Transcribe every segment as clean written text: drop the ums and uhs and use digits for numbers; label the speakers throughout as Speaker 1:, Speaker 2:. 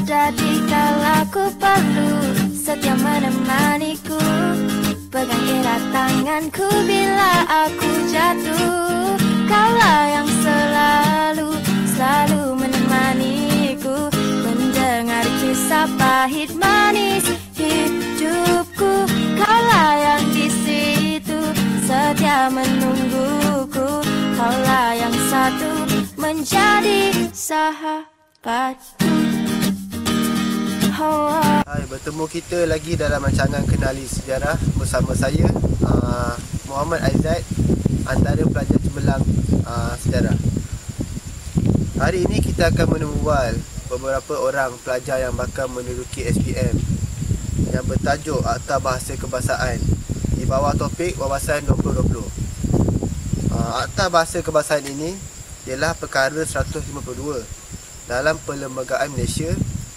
Speaker 1: jadi kala ku perlu setia menemaniku. Pegang erat tanganku bila aku jatuh. Kaulah yang selalu menemaniku. Mendengar kisah pahit manis hidupku. Kaulah yang di situ setia menungguku. Kaulah yang satu menjadi sahabatku.
Speaker 2: Hai, bertemu kita lagi dalam rancangan Kenali Sejarah bersama saya Muhammad Aizat, antara pelajar cemerlang sejarah. Hari ini kita akan menemubual beberapa orang pelajar yang bakal menduduki SPM yang bertajuk Akta Bahasa Kebangsaan di bawah topik Wawasan 2020. Akta Bahasa Kebangsaan ini ialah perkara 152 dalam Perlembagaan Malaysia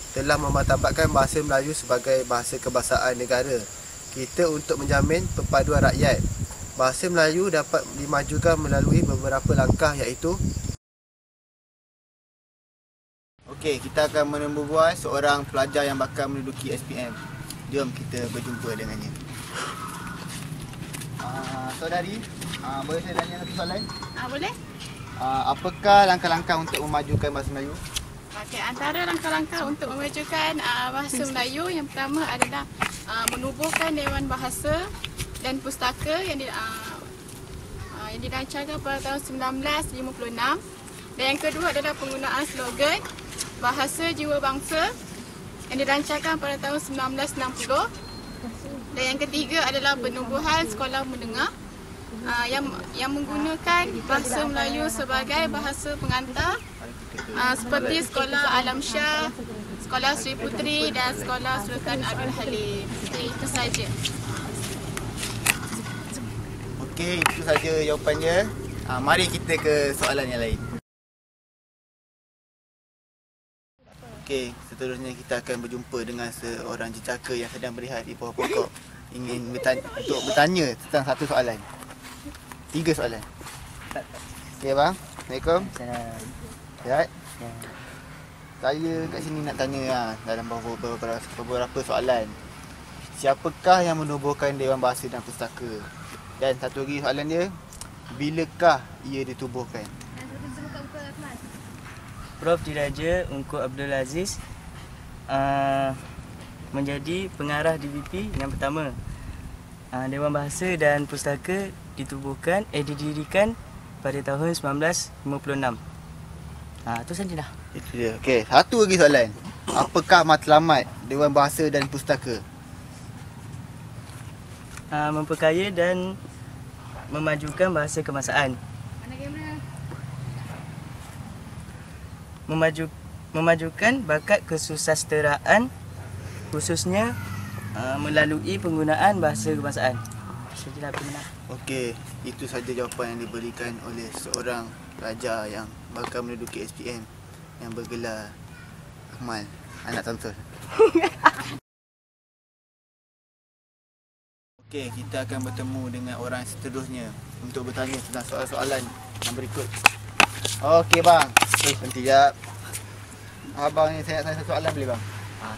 Speaker 2: telah memartabatkan bahasa Melayu sebagai bahasa kebangsaan negara kita untuk menjamin perpaduan rakyat. Bahasa Melayu dapat dimajukan melalui beberapa langkah, iaitu okey, kita akan menemubual seorang pelajar yang bakal menduduki SPM. Jom kita berjumpa dengannya. Saudari, boleh saya tanya satu soalan?
Speaker 3: Boleh.
Speaker 2: Apakah langkah-langkah untuk memajukan bahasa Melayu?
Speaker 3: Okay, antara langkah-langkah untuk memajukan bahasa Melayu, yang pertama adalah menubuhkan Dewan Bahasa dan Pustaka yang dirancangkan pada tahun 1956. Dan yang kedua adalah penggunaan slogan Bahasa Jiwa Bangsa yang dirancangkan pada tahun 1960. Dan yang ketiga adalah penubuhan sekolah menengah yang menggunakan bahasa Melayu sebagai bahasa pengantar, seperti Sekolah Alam Shah, Sekolah Sri Puteri dan Sekolah Sultan Abdul Halim. Itu saja.
Speaker 2: Okey, itu saja jawapannya. Mari kita ke soalan yang lain. Okey, seterusnya kita akan berjumpa dengan seorang jejaka yang sedang berehat di bawah pokok, ingin bertanya tentang satu soalan. 3 soalan. Okey bang, Assalamualaikum. Sihat? Ya. Saya kat sini nak tanya dalam beberapa soalan. Siapakah yang menubuhkan Dewan Bahasa dan Pustaka? Dan satu lagi soalan dia, bilakah ia ditubuhkan?
Speaker 4: Prof. Diraja Ungku Abdul Aziz menjadi pengarah DBP yang pertama. Dewan Bahasa dan Pustaka didirikan pada tahun 1956. Itu saja dah.
Speaker 2: Itu dia. Okey, satu lagi soalan. Apakah matlamat Dewan Bahasa dan Pustaka?
Speaker 4: Memperkaya dan memajukan bahasa kebangsaan. Memajukan bakat kesusasteraan, khususnya melalui penggunaan bahasa kebangsaan. Sajalah benar.
Speaker 2: Okey, itu saja jawapan yang diberikan oleh seorang pelajar yang bakal menduduki SPM yang bergelar Akmal, anak Samsul. Okey, kita akan bertemu dengan orang seterusnya untuk bertanya tentang soalan-soalan yang berikut. Okey bang, nanti jap. Abang ni saya nak tanya satu soalan boleh bang?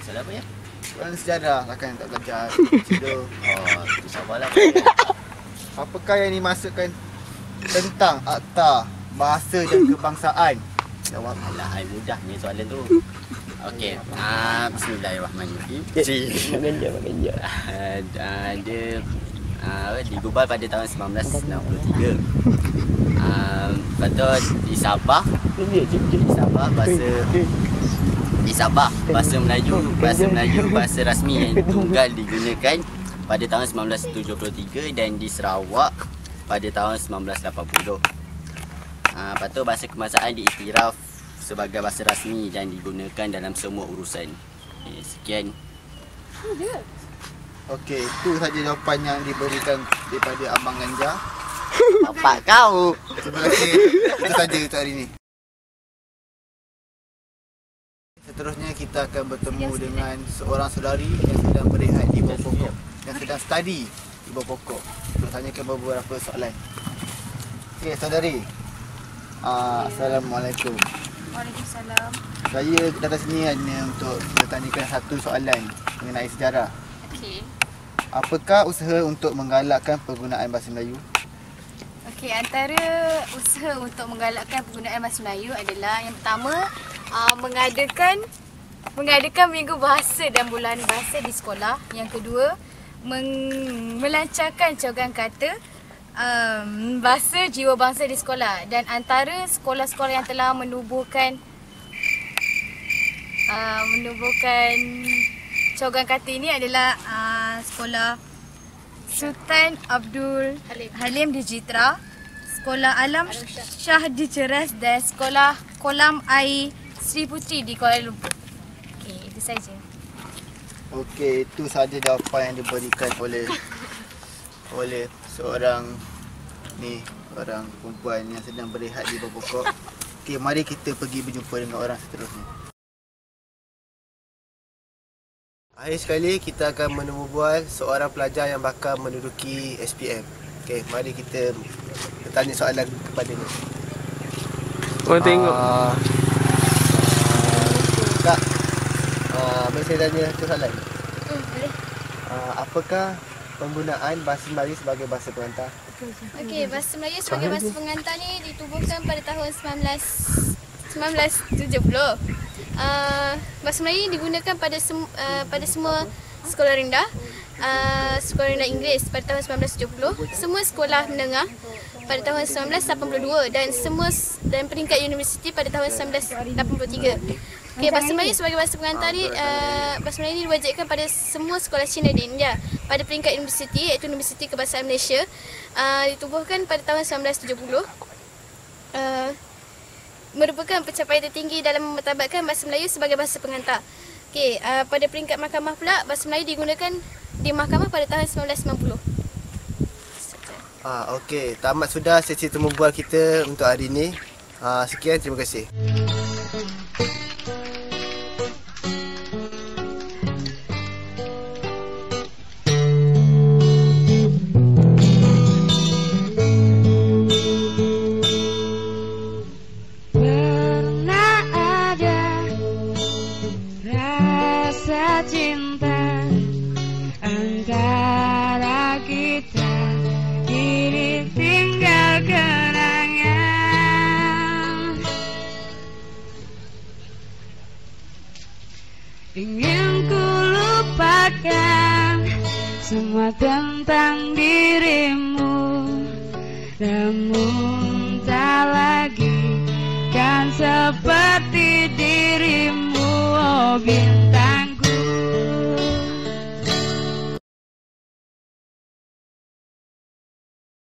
Speaker 5: Soalan apa ya?
Speaker 2: Soalan sejarah, takkan tak belajar. Cikgu.
Speaker 5: Itu sabarlah.
Speaker 2: Apakah yang dimaksudkan tentang Akta Bahasa dan Kebangsaan?
Speaker 5: Jawab. Alah, mudah ni soalan tu. Okey. Bismillahirrahmanirrahim. Dia digubal pada tahun 1963. Lepas tu di Sabah bahasa Melayu bahasa rasmi yang tunggal digunakan pada tahun 1973 dan di Sarawak pada tahun 1980. Lepas tu bahasa kebangsaan diiktiraf sebagai bahasa rasmi dan digunakan dalam semua urusan. Sekian.
Speaker 2: Okey, itu saja jawapan yang diberikan daripada Abang Ganjar.
Speaker 5: Bapak kau.
Speaker 2: Terima kasih. Itu saja untuk hari ini. Seterusnya kita akan bertemu dengan seorang saudari yang sedang berehat di bawah pokok, yang sedang study di bawah pokok, untuk tanyakan beberapa soalan. Okey, saudari. Assalamualaikum.
Speaker 3: Waalaikumsalam.
Speaker 2: Saya datang sini hanya untuk bertanyakan satu soalan mengenai sejarah.
Speaker 3: Okey.
Speaker 2: Apakah usaha untuk menggalakkan penggunaan bahasa Melayu?
Speaker 3: Okey, antara usaha untuk menggalakkan penggunaan bahasa Melayu adalah yang pertama, mengadakan Minggu Bahasa dan Bulan Bahasa di sekolah. Yang kedua, melancarkan cawangan kata bahasa jiwa bangsa di sekolah. Dan antara sekolah-sekolah yang telah menubuhkan cawangan kata ini adalah sekolah Sultan Abdul Halim di Jitra, Sekolah Alam Shah di Ceras dan Sekolah Kolam Air Sri Putri di Kuala Lumpur. Okey, itu saja.
Speaker 2: Okey, itu sahaja jawapan yang diberikan oleh seorang orang perempuan yang sedang berehat di bawah pokok. Okey, mari kita pergi berjumpa dengan orang seterusnya. Akhir sekali kita akan menemu bual seorang pelajar yang bakal menduduki SPM. Okey, mari kita bertanya soalan kepadanya.
Speaker 6: Orang tengok.
Speaker 2: Kak, boleh saya tanya satu soalan?
Speaker 3: Boleh.
Speaker 2: Apakah penggunaan bahasa Melayu sebagai bahasa pengantar?
Speaker 3: Okey, bahasa Melayu sebagai bahasa pengantar ni ditubuhkan pada tahun 1970. Bahasa Melayu digunakan pada semua sekolah rendah, sekolah rendah Inggeris pada tahun 1970, semua sekolah menengah pada tahun 1982 dan peringkat universiti pada tahun 1983. Okey, bahasa Melayu sebagai bahasa pengantar ni, bahasa Melayu ni diwajibkan pada semua sekolah Cina di India pada peringkat universiti, iaitu Universiti Kebahasaan Malaysia, ditubuhkan pada tahun 1970. Merupakan pencapaian tertinggi dalam memartabatkan bahasa Melayu sebagai bahasa pengantar. Okey, pada peringkat mahkamah pula, bahasa Melayu digunakan di mahkamah pada tahun 1990.
Speaker 2: Okey, tamat sudah sesi temu bual kita untuk hari ini. Sekian, terima kasih.
Speaker 7: Cinta antara kita kini tinggal kenangan. Ingin ku lupakan semua tentang dirimu, namun tak lagi kan seperti dirimu, oh bintang.